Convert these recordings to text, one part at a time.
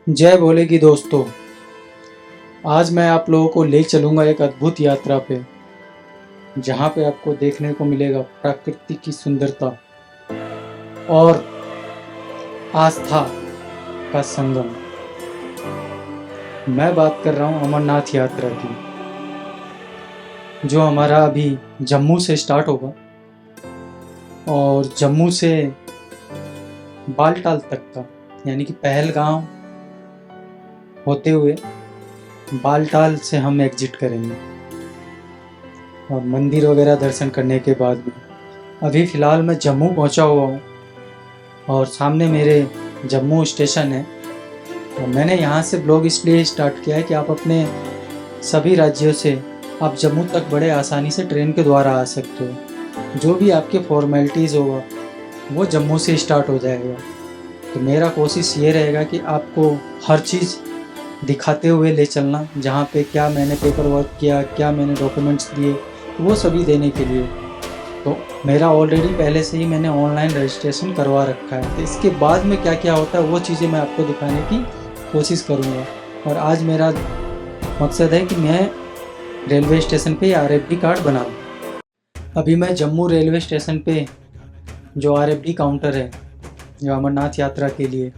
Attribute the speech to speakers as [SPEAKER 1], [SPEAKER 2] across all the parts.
[SPEAKER 1] जय भोले की दोस्तों। आज मैं आप लोगों को ले चलूँगा एक अद्भुत यात्रा पे, जहाँ पे आपको देखने को मिलेगा प्रकृति की सुंदरता और आस्था का संगम। मैं बात कर रहा हूँ अमरनाथ यात्रा की, जो हमारा अभी जम्मू से स्टार्ट होगा और जम्मू से बालटाल तक का, यानी कि पहलगाम होते हुए बालटाल से हम एग्जिट करेंगे और मंदिर वगैरह दर्शन करने के बाद भी अभी फ़िलहाल मैं जम्मू पहुंचा हुआ हूं और सामने मेरे जम्मू स्टेशन है। और मैंने यहां से ब्लॉग इसलिए स्टार्ट किया है कि आप अपने सभी राज्यों से आप जम्मू तक बड़े आसानी से ट्रेन के द्वारा आ सकते हो। जो भी आपके फॉर्मेलिटीज़ होगा वो जम्मू से स्टार्ट हो जाएगा। तो मेरा कोशिश ये रहेगा कि आपको हर चीज़ दिखाते हुए ले चलना, जहाँ पे क्या मैंने पेपर वर्क किया, क्या मैंने डॉक्यूमेंट्स दिए, वो सभी देने के लिए। तो मेरा ऑलरेडी पहले से ही मैंने ऑनलाइन रजिस्ट्रेशन करवा रखा है, तो इसके बाद में क्या क्या होता है वो चीज़ें मैं आपको दिखाने की कोशिश करूँगा। और आज मेरा मकसद है कि मैं रेलवे स्टेशन पे RFD कार्ड बनाऊँ। अभी मैं जम्मू रेलवे स्टेशन पे जो RFD काउंटर है जो अमरनाथ यात्रा के लिए,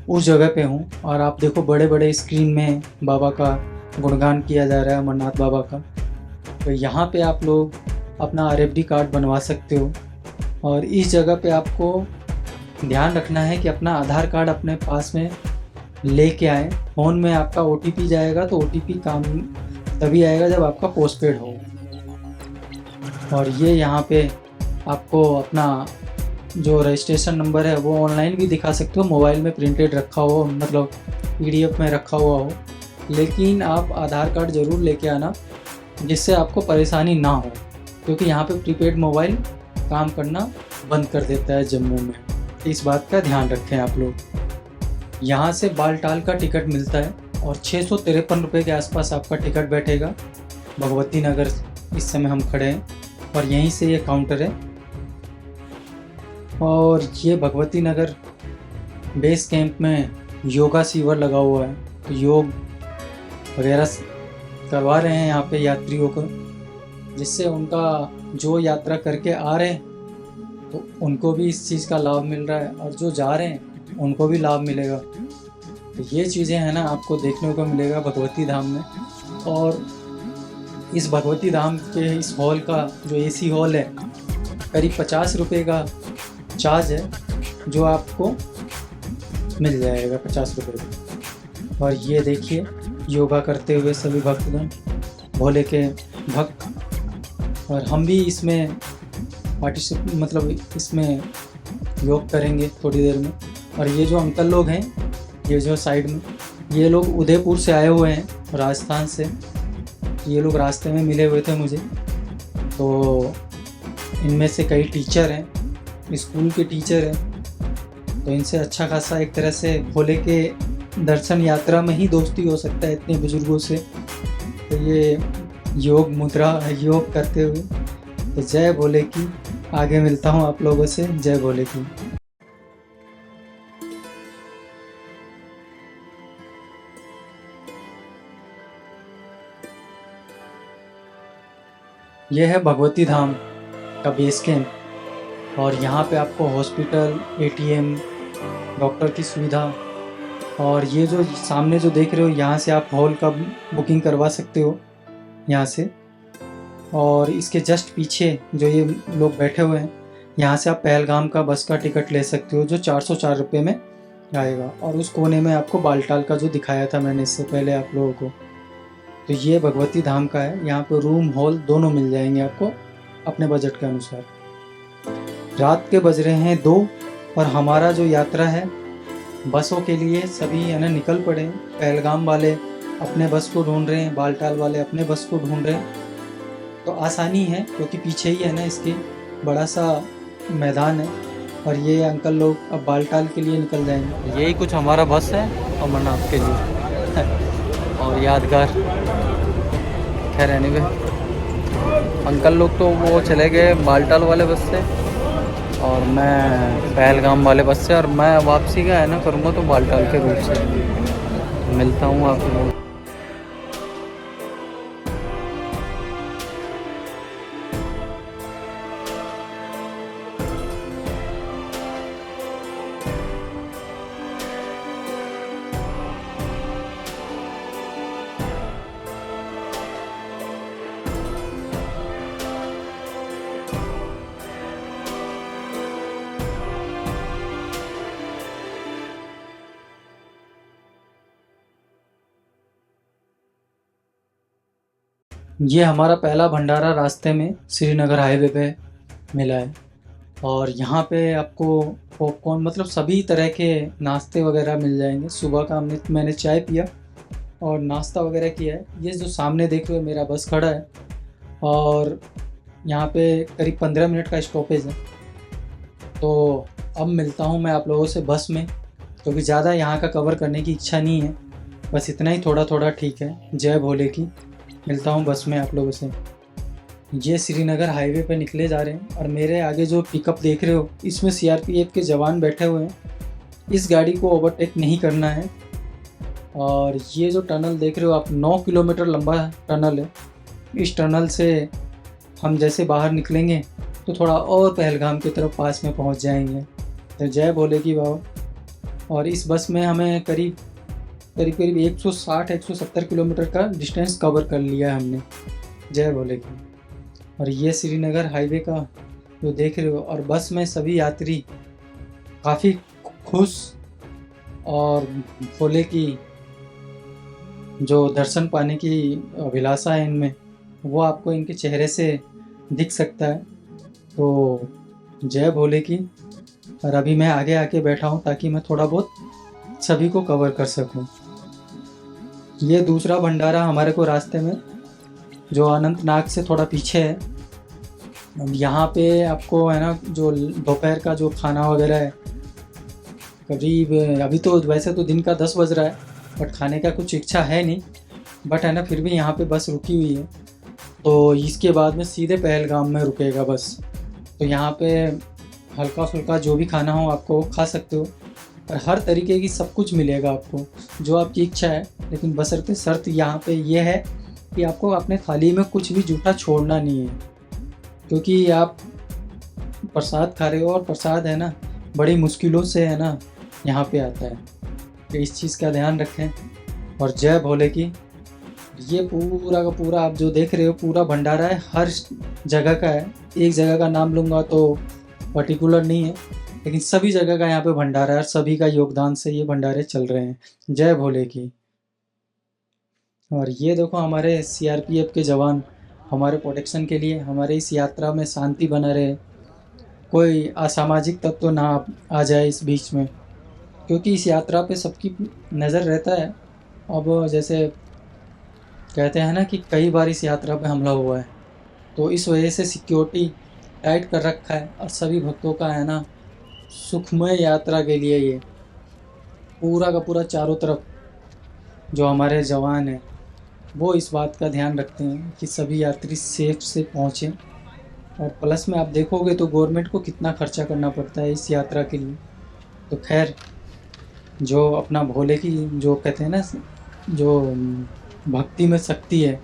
[SPEAKER 1] उस जगह पे हूँ। और आप देखो बड़े बड़े स्क्रीन में बाबा का गुणगान किया जा रहा है, अमरनाथ बाबा का। तो यहाँ पे आप लोग अपना RFD कार्ड बनवा सकते हो। और इस जगह पे आपको ध्यान रखना है कि अपना आधार कार्ड अपने पास में लेके आए। फ़ोन में आपका OTP जाएगा तो OTP काम तभी आएगा जब आपका पोस्टपेड हो। और ये यहाँ पे आपको अपना जो रजिस्ट्रेशन नंबर है वो ऑनलाइन भी दिखा सकते हो, मोबाइल में प्रिंटेड रखा हो, मतलब PDF में रखा हुआ हो। लेकिन आप आधार कार्ड ज़रूर लेके आना, जिससे आपको परेशानी ना हो, क्योंकि यहाँ पे प्रीपेड मोबाइल काम करना बंद कर देता है जम्मू में। इस बात का ध्यान रखें आप लोग। यहाँ से बालटाल का टिकट मिलता है और 653 रुपये के आसपास आपका टिकट बैठेगा। भगवती नगर इस समय हम खड़े हैं और यहीं से ये काउंटर है। और ये भगवती नगर बेस कैंप में योगा शिविर लगा हुआ है, तो योग वगैरह करवा रहे हैं यहाँ पे यात्रियों को, जिससे उनका जो यात्रा करके आ रहे हैं तो उनको भी इस चीज़ का लाभ मिल रहा है और जो जा रहे हैं उनको भी लाभ मिलेगा। तो ये चीज़ें हैं ना, आपको देखने को मिलेगा भगवती धाम में। और इस भगवती धाम के इस हॉल का जो AC हॉल है, करीब 50 रुपये का चार्ज है, जो आपको मिल जाएगा 50 रुपये का। और ये देखिए योगा करते हुए सभी भक्तगण, भोले के भक्त। और हम भी इसमें इसमें योग करेंगे थोड़ी देर में। और ये जो अंकल लोग हैं, ये जो साइड में, ये लोग उदयपुर से आए हुए हैं, राजस्थान से। ये लोग रास्ते में मिले हुए थे मुझे। तो इनमें से कई टीचर हैं, स्कूल के टीचर हैं। तो इनसे अच्छा खासा एक तरह से भोले के दर्शन यात्रा में ही दोस्ती हो सकता है इतने बुजुर्गों से। तो ये योग मुद्रा योग करते हुए, तो जय भोले की। आगे मिलता हूँ आप लोगों से। जय भोले की। यह है भगवती धाम का बेस कैंप और यहाँ पे आपको हॉस्पिटल, ATM, डॉक्टर की सुविधा, और ये जो सामने जो देख रहे हो, यहाँ से आप हॉल का बुकिंग करवा सकते हो यहाँ से। और इसके जस्ट पीछे जो ये लोग बैठे हुए हैं, यहाँ से आप पहलगाम का बस का टिकट ले सकते हो, जो 404 रुपये में आएगा। और उस कोने में आपको बालटाल का जो दिखाया था मैंने इससे पहले आप लोगों को, तो ये भगवती धाम का है। यहाँ पे रूम हॉल दोनों मिल जाएंगे आपको अपने बजट के अनुसार। रात के बज रहे हैं 2 और हमारा जो यात्रा है बसों के लिए सभी है ना निकल पड़े हैं। पहलगाम वाले अपने बस को ढूंढ रहे हैं, बालटाल वाले अपने बस को ढूंढ रहे हैं। तो आसानी है क्योंकि पीछे ही है ना इसके बड़ा सा मैदान है। और ये अंकल लोग अब बालटाल के लिए निकल जाएंगे। यही कुछ हमारा बस है अमरनाथ के लिए और यादगार। खैर एनीवे, अंकल लोग तो वो चले गए बालटाल वाले बस से और मैं पहलगाम वाले बस से, और मैं वापसी का है ना करूँगा तो बालटाल के रूट से।
[SPEAKER 2] मिलता हूँ आपको।
[SPEAKER 1] ये हमारा पहला भंडारा रास्ते में श्रीनगर हाईवे पे मिला है। और यहाँ पे आपको पॉपकॉर्न मतलब सभी तरह के नाश्ते वगैरह मिल जाएंगे। सुबह का मैंने चाय पिया और नाश्ता वगैरह किया है। ये जो सामने देख रहे हो मेरा बस खड़ा है और यहाँ पे करीब 15 मिनट का स्टॉपेज है। तो अब मिलता हूँ मैं आप लोगों से बस में, क्योंकि ज़्यादा यहाँ का कवर करने की इच्छा नहीं है। बस इतना ही, थोड़ा थोड़ा ठीक है। जय भोले की। मिलता हूँ बस में आप लोगों से। ये श्रीनगर हाईवे पे निकले जा रहे हैं और मेरे आगे जो पिकअप देख रहे हो इसमें सीआरपीएफ के जवान बैठे हुए हैं। इस गाड़ी को ओवरटेक नहीं करना है। और ये जो टनल देख रहे हो आप, 9 किलोमीटर लंबा टनल है। इस टनल से हम जैसे बाहर निकलेंगे तो थोड़ा और पहलगाम की तरफ पास में पहुंच जाएंगे। तो जय भोले की बाबा। और इस बस में हमें करीब 160-170 किलोमीटर का डिस्टेंस कवर कर लिया है हमने। जय भोले की। और ये श्रीनगर हाईवे का जो देख रहे हो, और बस में सभी यात्री काफ़ी खुश और भोले की जो दर्शन पाने की अभिलाषा है इनमें, वो आपको इनके चेहरे से दिख सकता है। तो जय भोले की। और अभी मैं आगे आके बैठा हूँ ताकि मैं थोड़ा बहुत सभी को कवर कर सकूँ। ये दूसरा भंडारा हमारे को रास्ते में, जो अनंतनाग से थोड़ा पीछे है। अब यहाँ पे आपको है ना, जो दोपहर का जो खाना वगैरह है, करीब अभी तो वैसे तो दिन का 10 बज रहा है, बट खाने का कुछ इच्छा है नहीं। बट है ना, फिर भी यहाँ पे बस रुकी हुई है। तो इसके बाद में सीधे पहलगाम में रुकेगा बस। तो यहाँ पे हल्का फुल्का जो भी खाना हो आपको वो खा सकते हो। और हर तरीके की सब कुछ मिलेगा आपको, जो आपकी इच्छा है। लेकिन बशर्ते शर्त यहाँ पे ये है कि आपको अपने थाली में कुछ भी जूठा छोड़ना नहीं है, क्योंकि आप प्रसाद खा रहे हो और प्रसाद है ना बड़ी मुश्किलों से है ना यहाँ पे आता है। तो इस चीज़ का ध्यान रखें। और जय भोले की। ये पूरा का पूरा आप जो देख रहे हो पूरा भंडारा है, हर जगह का है। एक जगह का नाम लूँगा तो पर्टिकुलर नहीं है, लेकिन सभी जगह का यहाँ पे भंडारा है। सभी का योगदान से ये भंडारे चल रहे हैं। जय भोले की। और ये देखो हमारे सीआरपीएफ के जवान हमारे प्रोटेक्शन के लिए, हमारे इस यात्रा में शांति बना रहे, कोई असामाजिक तत्व ना आ जाए इस बीच में, क्योंकि इस यात्रा पे सबकी नज़र रहता है। अब जैसे कहते हैं ना कि कई बार इस यात्रा पे हमला हुआ है, तो इस वजह से सिक्योरिटी टाइट कर रखा है। और सभी भक्तों का है ना सुखमय यात्रा के लिए ये पूरा का पूरा चारों तरफ जो हमारे जवान हैं वो इस बात का ध्यान रखते हैं कि सभी यात्री सेफ से पहुँचें। और प्लस में आप देखोगे तो गवर्नमेंट को कितना खर्चा करना पड़ता है इस यात्रा के लिए। तो खैर, जो अपना भोले की जो कहते हैं ना, जो भक्ति में शक्ति है,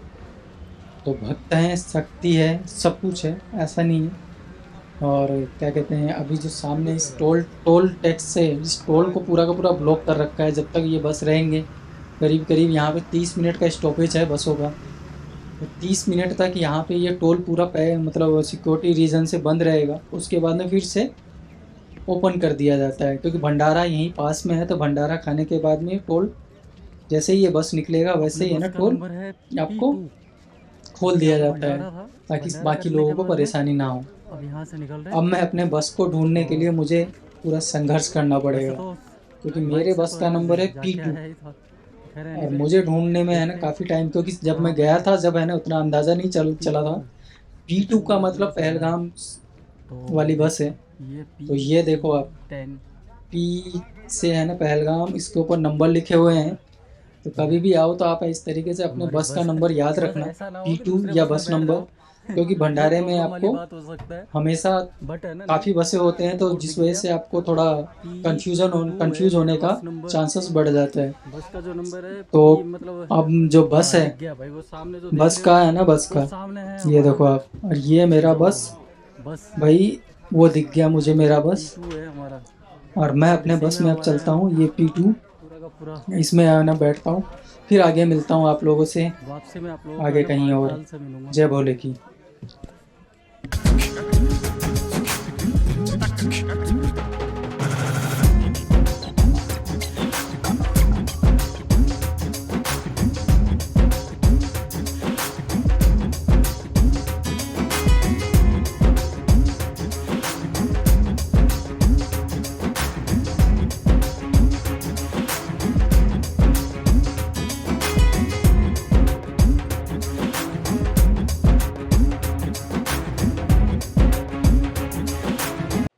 [SPEAKER 1] तो भक्त हैं, शक्ति है, सब कुछ है, ऐसा नहीं है। और क्या कहते हैं, अभी जो सामने इस टोल टैक्स से इस टोल को पूरा का पूरा ब्लॉक कर रखा है। जब तक ये बस रहेंगे, करीब करीब यहाँ पे 30 मिनट का स्टॉपेज है बसों का। तो 30 मिनट तक यहाँ पे ये टोल पूरा मतलब सिक्योरिटी रीज़न से बंद रहेगा। उसके बाद में फिर से ओपन कर दिया जाता है, क्योंकि भंडारा यहीं पास में है। तो भंडारा खाने के बाद में टोल, जैसे ही ये बस निकलेगा वैसे ही है ना टोल आपको खोल दिया जाता है, ताकि बाकी लोगों को परेशानी ना हो।
[SPEAKER 2] अब यहाँ से निकल रहे
[SPEAKER 1] अब मैं अपने बस को ढूंढने के लिए मुझे पूरा संघर्ष करना पड़ेगा,
[SPEAKER 2] तो
[SPEAKER 1] क्योंकि मेरे बस का नंबर है P2। और मुझे ढूंढने में है ना काफ़ी टाइम, क्योंकि जब मैं गया था, जब है ना उतना अंदाज़ा नहीं चला था। P2 का मतलब पहलगाम वाली बस है। तो ये देखो आप, P से है ना पहलगाम, इसके ऊपर नंबर लिखे हुए हैं। तो कभी भी आओ तो आप इस तरीके से अपने बस का नंबर याद रखना, P2 या बस नंबर। क्योंकि भंडारे में
[SPEAKER 2] प्रॉब्लम वाली
[SPEAKER 1] आपको
[SPEAKER 2] बात हो सकता है,
[SPEAKER 1] हमेशा
[SPEAKER 2] बट है ना
[SPEAKER 1] काफ़ी बसें होते हैं, तो
[SPEAKER 2] और
[SPEAKER 1] जिस
[SPEAKER 2] दिख
[SPEAKER 1] वजह
[SPEAKER 2] गया
[SPEAKER 1] से आपको थोड़ा
[SPEAKER 2] कि
[SPEAKER 1] कंफ्यूज होने
[SPEAKER 2] मेरा
[SPEAKER 1] का
[SPEAKER 2] बस नंबर,
[SPEAKER 1] चांसेस बढ़ जाता है।
[SPEAKER 2] बस का जो नंबर है
[SPEAKER 1] तो
[SPEAKER 2] पी मतलब,
[SPEAKER 1] अब जो बस
[SPEAKER 2] हाँ
[SPEAKER 1] है,
[SPEAKER 2] दिख गया भाई, वो सामने जो देख
[SPEAKER 1] बस
[SPEAKER 2] रहे
[SPEAKER 1] का
[SPEAKER 2] हो
[SPEAKER 1] है ना, बस
[SPEAKER 2] वो
[SPEAKER 1] का
[SPEAKER 2] सामने है
[SPEAKER 1] ये
[SPEAKER 2] हमारा
[SPEAKER 1] देखो आप, और ये मेरा
[SPEAKER 2] जो
[SPEAKER 1] बस
[SPEAKER 2] बस
[SPEAKER 1] भाई, वो दिख गया मुझे मेरा बस।
[SPEAKER 2] P2 है हमारा,
[SPEAKER 1] और मैं
[SPEAKER 2] और
[SPEAKER 1] अपने
[SPEAKER 2] इसी
[SPEAKER 1] बस
[SPEAKER 2] में
[SPEAKER 1] में अब
[SPEAKER 2] हमारा है
[SPEAKER 1] चलता
[SPEAKER 2] ना
[SPEAKER 1] हूँ, ये P2,
[SPEAKER 2] पूरा का पूरा।
[SPEAKER 1] इसमें आना बैठता हूँ, फिर आगे मिलता हूँ आप लोगों से,
[SPEAKER 2] वापसी में आप लोगों को है
[SPEAKER 1] आगे
[SPEAKER 2] ना
[SPEAKER 1] कहीं और।
[SPEAKER 2] बालटाल से मिलूंगा।
[SPEAKER 1] जय भोले की।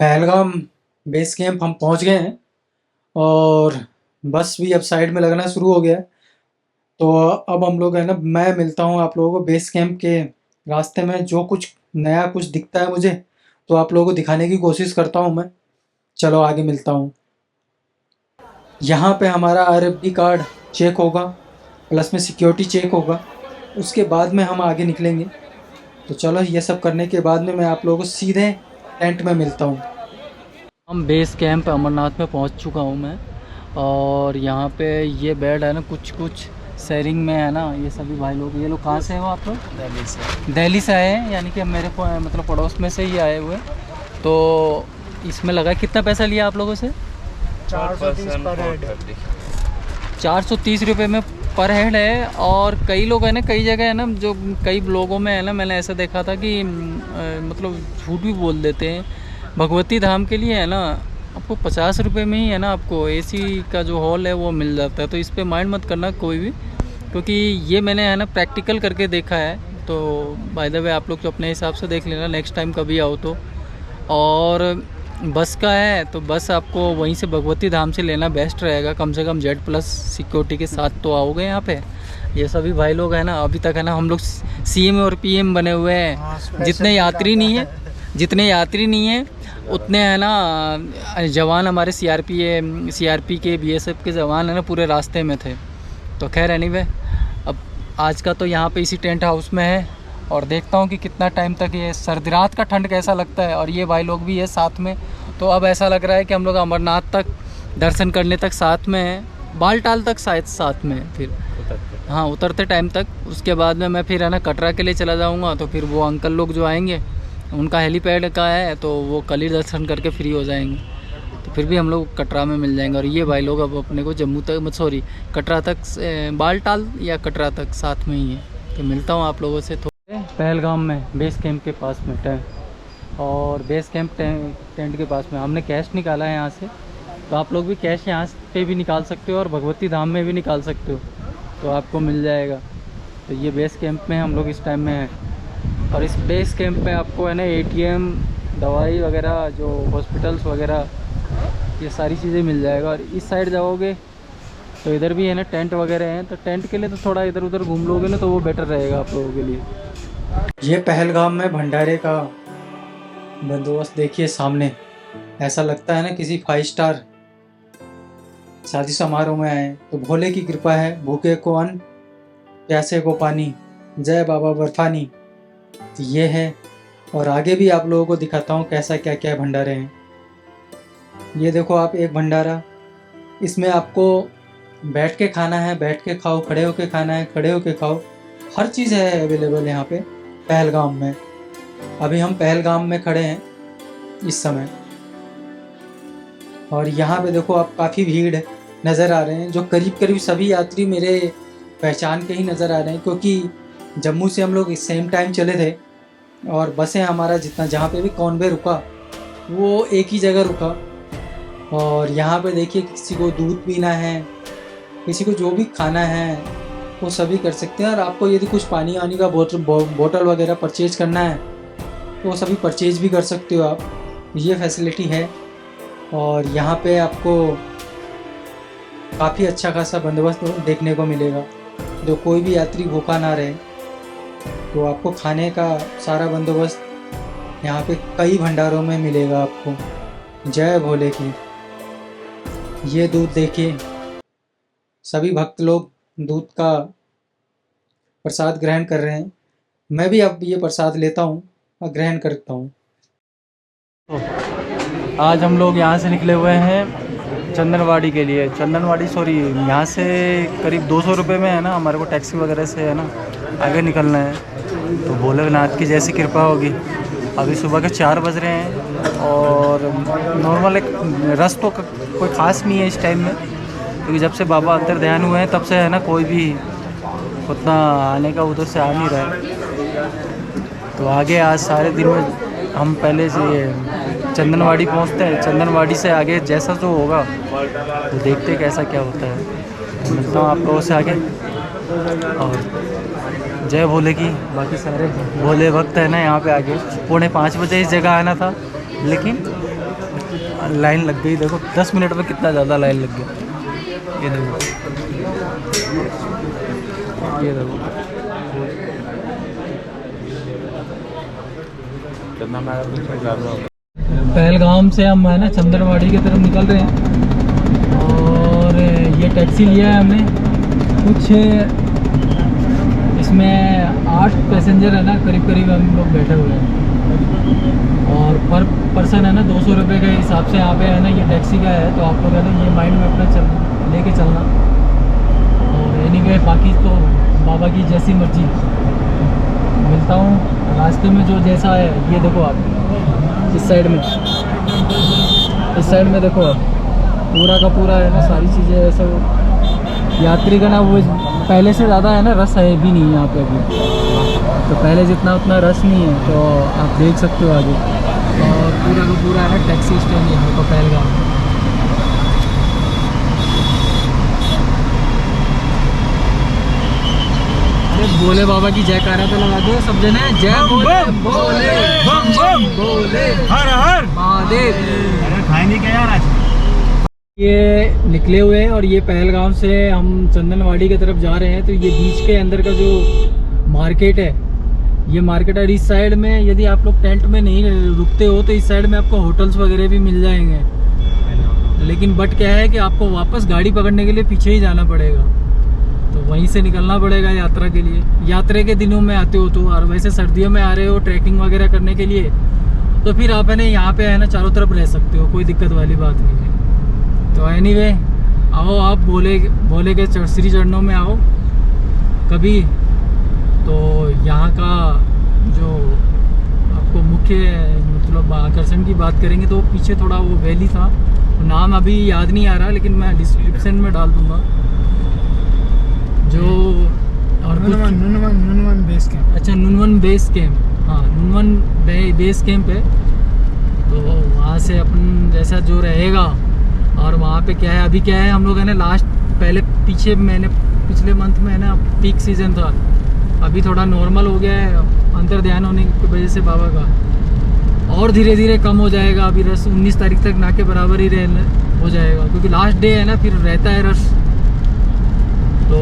[SPEAKER 1] पहलगाम बेस कैंप हम पहुंच गए हैं, और बस भी अब साइड में लगना शुरू हो गया है। तो अब हम लोग है ना, मैं मिलता हूँ आप लोगों को बेस कैंप के रास्ते में। जो कुछ नया कुछ दिखता है मुझे, तो आप लोगों को दिखाने की कोशिश करता हूँ मैं। चलो आगे मिलता हूँ। यहाँ पे हमारा RFD कार्ड चेक होगा, प्लस में सिक्योरिटी चेक होगा, उसके बाद में हम आगे निकलेंगे। तो चलो ये सब करने के बाद में मैं आप लोगों को सीधे टेंट में मिलता हूँ।
[SPEAKER 2] हम बेस कैंप अमरनाथ में पहुंच चुका हूं मैं, और यहाँ पे ये बेड है ना कुछ कुछ शेयरिंग में है ना। ये सभी भाई लोग, ये लोग कहाँ से हैं? वो आप लोग दिल्ली से आए हैं, यानी कि मेरे मतलब पड़ोस में से ही आए हुए। तो इसमें लगा, कितना पैसा लिया आप लोगों से?
[SPEAKER 3] 430 पर हेड।
[SPEAKER 2] 430 रुपये में पर हेड है। और कई लोग हैं ना, कई जगह है ना, जो कई लोगों में है ना, मैंने ऐसा देखा था कि मतलब झूठ भी बोल देते हैं। भगवती धाम के लिए है ना, आपको 50 रुपये में ही है ना, आपको AC का जो हॉल है वो मिल जाता है। तो इस पे माइंड मत करना कोई भी, क्योंकि ये मैंने है ना प्रैक्टिकल करके देखा है। तो बाय द वे आप लोग तो अपने हिसाब से देख लेना नेक्स्ट टाइम कभी आओ तो। और बस का है तो बस आपको वहीं से भगवती धाम से लेना बेस्ट रहेगा, कम से कम Z+ सिक्योरिटी के साथ तो आओगे यहाँ पे। ये सभी भाई लोग हैं ना, अभी तक है ना हम लोग CM और PM बने हुए हैं। जितने यात्री नहीं है उतने है ना जवान हमारे CRP के BSF के जवान है ना पूरे रास्ते में थे। तो खैर एनीवे, अब आज का तो यहाँ पे इसी टेंट हाउस में है, और देखता हूँ कि कितना टाइम तक ये सर्दी रात का ठंड कैसा लगता है। और ये भाई लोग भी है साथ में, तो अब ऐसा लग रहा है कि हम लोग अमरनाथ तक दर्शन करने तक साथ में हैं, बालटाल तक शायद साथ में है, फिर हाँ उतरते टाइम तक। उसके बाद में मैं फिर है ना कटरा के लिए चला जाऊँगा। तो फिर वो अंकल लोग जो आएंगे, उनका हेलीपैड का है, तो वो कल ही दर्शन करके फ्री हो जाएंगे। तो फिर भी हम लोग कटरा में मिल जाएंगे। और ये भाई लोग अब अपने को जम्मू तक, सॉरी कटरा तक, बालटाल या कटरा तक साथ में ही है। तो मिलता हूँ आप लोगों से थोड़े पहलगाम में बेस कैंप के पास में टेंट, और बेस कैंप टेंट के पास में हमने कैश निकाला है यहाँ से। तो आप लोग भी कैश यहाँ पे भी निकाल सकते हो, और भगवती धाम में भी निकाल सकते हो, तो आपको मिल जाएगा। तो ये बेस कैंप में हम लोग इस टाइम में हैं, और इस बेस कैंप में आपको है ना ATM, दवाई वगैरह, जो हॉस्पिटल्स वगैरह, ये सारी चीज़ें मिल जाएगा। और इस साइड जाओगे तो इधर भी है ना टेंट वगैरह हैं। तो टेंट के लिए तो थोड़ा इधर उधर घूम लोगे ना, तो वो बेटर रहेगा आप लोगों के लिए।
[SPEAKER 1] ये पहलगाम में भंडारे का बंदोबस्त देखिए सामने, ऐसा लगता है ना किसी 5 स्टार शादी समारोह में आए। तो भोले की कृपा है, भूखे को अन्न, प्यासे को पानी, जय बाबा बर्फानी। तो ये है, और आगे भी आप लोगों को दिखाता हूँ कैसा क्या क्या भंडारे हैं। ये देखो आप, एक भंडारा, इसमें आपको बैठ के खाना है बैठ के खाओ, खड़े होके खाना है खड़े होके खाओ, हर चीज़ है अवेलेबल यहाँ पे पहलगाम में। अभी हम पहलगाम में खड़े हैं इस समय, और यहाँ पे देखो आप काफ़ी भीड़ नज़र आ रहे हैं। जो करीब करीब सभी यात्री मेरे पहचान के ही नज़र आ रहे हैं, क्योंकि जम्मू से हम लोग इस सेम टाइम चले थे, और बसें हमारा जितना जहाँ पे भी कॉन्वे रुका वो एक ही जगह रुका। और यहाँ पे देखिए, किसी को दूध पीना है, किसी को जो भी खाना है वो सभी कर सकते हैं। और आपको यदि कुछ पानी वानी का बोतल वगैरह परचेज करना है तो वो सभी परचेज भी कर सकते हो आप, ये फैसिलिटी है। और यहाँ पे आपको काफ़ी अच्छा खासा बंदोबस्त देखने को मिलेगा, जो कोई भी यात्री भूखा ना रहे। तो आपको खाने का सारा बंदोबस्त यहाँ पे कई भंडारों में मिलेगा आपको। जय भोले की। ये दूध देखिए, सभी भक्त लोग दूध का प्रसाद ग्रहण कर रहे हैं। मैं भी अब ये प्रसाद लेता हूँ और ग्रहण करता हूँ।
[SPEAKER 2] आज हम लोग यहाँ से निकले हुए हैं चंदनवाड़ी के लिए। चंदनवाड़ी सॉरी, यहाँ से करीब 200 रुपये में है ना, हमारे को टैक्सी वगैरह से है ना आगे निकलना है। तो भोलेनाथ की जैसी कृपा होगी। अभी सुबह के 4 बज रहे हैं और नॉर्मल एक रस तो कोई ख़ास नहीं है इस टाइम में, क्योंकि जब से बाबा अंतर ध्यान हुए हैं तब से है ना कोई भी उतना आने का उधर से आ नहीं रहा है। तो आगे आज सारे दिन में हम पहले से चंदनवाड़ी पहुंचते हैं। चंदनवाड़ी से आगे जैसा जो होगा तो देखते कैसा क्या होता है। तो मिलता हूँ आप लोगों से आगे। और जय भोले की। बाकी सारे भोले भक्त है ना यहाँ पे आगे 4:45 बजे इस जगह आना था, लेकिन लाइन लग गई। देखो 10 मिनट में कितना ज़्यादा लाइन लग गया। ये देखो, ये देखो। पहलगाम से हम है ना चंदनवाड़ी की तरफ निकल रहे हैं और ये टैक्सी लिया है हमने। कुछ इसमें 8 पैसेंजर है ना, करीब करीब हम लोग बैठे हुए हैं और पर पर्सन है ना 200 रुपये के हिसाब से यहाँ पे है ना ये टैक्सी का है। तो आप लोग है ना ये माइंड में अपना लेके चलना। और एनीवे बाकी तो बाबा की जैसी मर्जी। मिलता हूँ रास्ते में जो जैसा है। ये देखो आप इस साइड में देखो आप पूरा का पूरा है ना सारी चीज़ें ऐसा। यात्री का ना वो पहले से ज़्यादा है ना रस है भी नहीं यहाँ पे अभी। तो पहले जितना उतना रस नहीं है, तो आप देख सकते हो आगे। और पूरा का पूरा है ना टैक्सी स्टैंड यहाँ पर पहलगाम। भोले बाबा की जयकारा तो लगा दो सब जने। जय भोले भोले बम बम भोले हर हर महादेव। अरे खाएंगे क्या यार आज? ये निकले हुए हैं और ये पहलगाम से हम चंदनवाड़ी की तरफ जा रहे हैं। तो ये बीच के अंदर का जो मार्केट है, ये मार्केट है इस साइड में। यदि आप लोग टेंट में नहीं रुकते हो तो इस साइड में आपको होटल्स वगैरह भी मिल जाएंगे। लेकिन बट क्या है कि आपको वापस गाड़ी पकड़ने के लिए पीछे ही जाना पड़ेगा। तो वहीं से निकलना पड़ेगा यात्रा के लिए। यात्रा के दिनों में आते हो तो, और वैसे सर्दियों में आ रहे हो ट्रैकिंग वगैरह करने के लिए, तो फिर आप है ना यहाँ पे है ना चारों तरफ रह सकते हो, कोई दिक्कत वाली बात नहीं है। तो एनीवे आओ आप भोले के श्री चरणों में आओ कभी। तो यहाँ का जो आपको मुख्य मतलब आकर्षण की बात करेंगे तो पीछे थोड़ा वो वैली था, नाम अभी याद नहीं आ रहा, लेकिन मैं डिस्क्रिप्शन में डाल दूँगा। जो और
[SPEAKER 3] नुनवन बेस कैंप।
[SPEAKER 2] अच्छा, नुनवन बेस कैंप। हाँ, नुनवन बेस कैंप है। तो वहाँ से अपन जैसा जो रहेगा। और वहाँ पे क्या है, अभी क्या है हम लोग है ना लास्ट पहले पिछले मंथ में है ना पीक सीज़न था। अभी थोड़ा नॉर्मल हो गया है अंतर ध्यान होने की वजह से बाबा का, और धीरे धीरे कम हो जाएगा। अभी रश 19 तारीख तक ना के बराबर ही हो जाएगा, क्योंकि लास्ट डे है ना, फिर रहता है रश। तो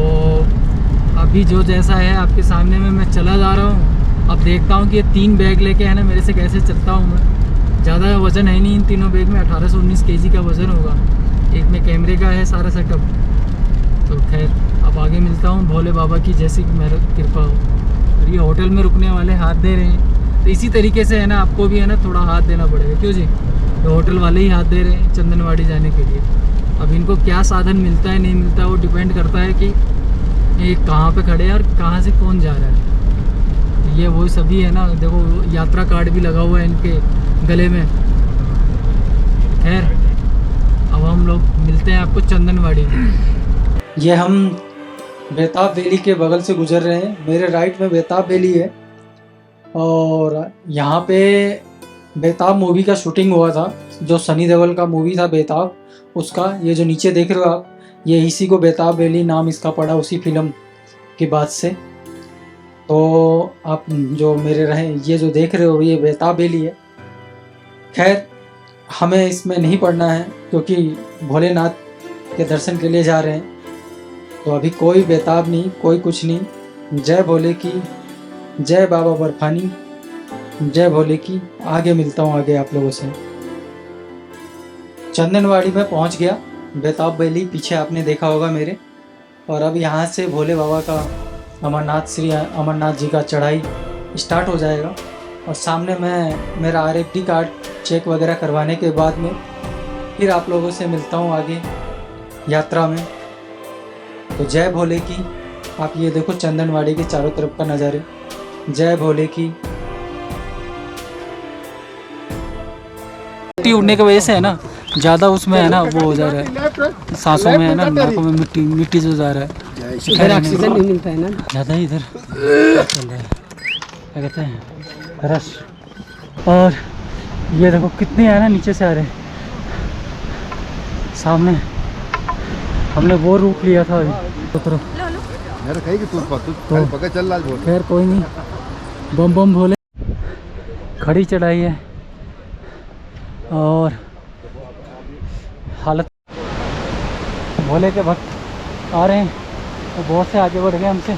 [SPEAKER 2] अभी जो जैसा है आपके सामने में मैं चला जा रहा हूँ। अब देखता हूँ कि ये 3 बैग लेके है ना मेरे से कैसे चलता हूँ मैं। ज़्यादा वज़न है नहीं इन तीनों बैग में, 1819 kg का वज़न होगा। एक में कैमरे का है सारा सेटअप। तो खैर अब आगे मिलता हूँ। भोले बाबा की जैसी मेरी कृपा हो। और ये होटल में रुकने वाले हाथ दे रहे हैं, तो इसी तरीके से है ना आपको भी है ना थोड़ा हाथ देना पड़ेगा। क्यों जी? तो होटल वाले ही हाथ दे रहे हैं चंदनवाड़ी जाने के लिए। अब इनको क्या साधन मिलता है नहीं मिलता, वो डिपेंड करता है कि ये कहाँ पे खड़े हैं और कहाँ से कौन जा रहा है। तो ये वो सभी है ना, देखो यात्रा कार्ड भी लगा हुआ है इनके गले में। खैर अब हम लोग मिलते हैं आपको चंदनवाड़ी में।
[SPEAKER 1] ये हम बेताब वैली के बगल से गुजर रहे हैं। मेरे राइट में बेताब वैली है और यहाँ पे बेताब मूवी का शूटिंग हुआ था, जो सनी देओल का मूवी था बेताब, उसका ये जो नीचे देख रहे हो आप, ये इसी को बेताब वैली नाम इसका पड़ा उसी फिल्म के बाद से। तो आप जो मेरे रहे ये जो देख रहे हो ये बेताब वैली है। खैर हमें इसमें नहीं पढ़ना है क्योंकि भोलेनाथ के दर्शन के लिए जा रहे हैं। तो अभी कोई बेताब नहीं, कोई कुछ नहीं। जय भोले की। जय बाबा बर्फानी, जय भोले की। आगे मिलता हूँ आगे आप लोगों से। चंदनवाड़ी में पहुँच गया, बेताब वैली पीछे आपने देखा होगा मेरे। और अब यहाँ से भोले बाबा का अमरनाथ, श्री अमरनाथ जी का चढ़ाई स्टार्ट हो जाएगा। और सामने मैं मेरा RFD कार्ड चेक वगैरह करवाने के बाद में फिर आप लोगों से मिलता हूँ आगे यात्रा में। तो जय भोले की। आप ये देखो चंदनवाड़ी के चारों तरफ का नज़ारे। जय भोले की।
[SPEAKER 2] मिट्टी उड़ने की वजह से है ना, ज़्यादा उसमें है ना वो हो जा रहा है, सांसों में है ना, नाकों में मिट्टी मिट्टी जो जा रहा है,
[SPEAKER 3] इधर ऑक्सीजन नहीं मिलता है ना।
[SPEAKER 2] ज़्यादा ही इधर चल रहा है, क्या कहते हैं, रश। और ये देखो कितने है ना नीचे से आ रहे हैं। सामने हमने वो रूट लिया था अभी तो
[SPEAKER 4] यार कहीं कि तू पकड़ चल लाल बोल।
[SPEAKER 2] खैर कोई नहीं, बम बम भोले। खड़ी चढ़ाई है और हालत, भोले के भक्त आ रहे हैं तो बहुत से आगे बढ़ गए हमसे।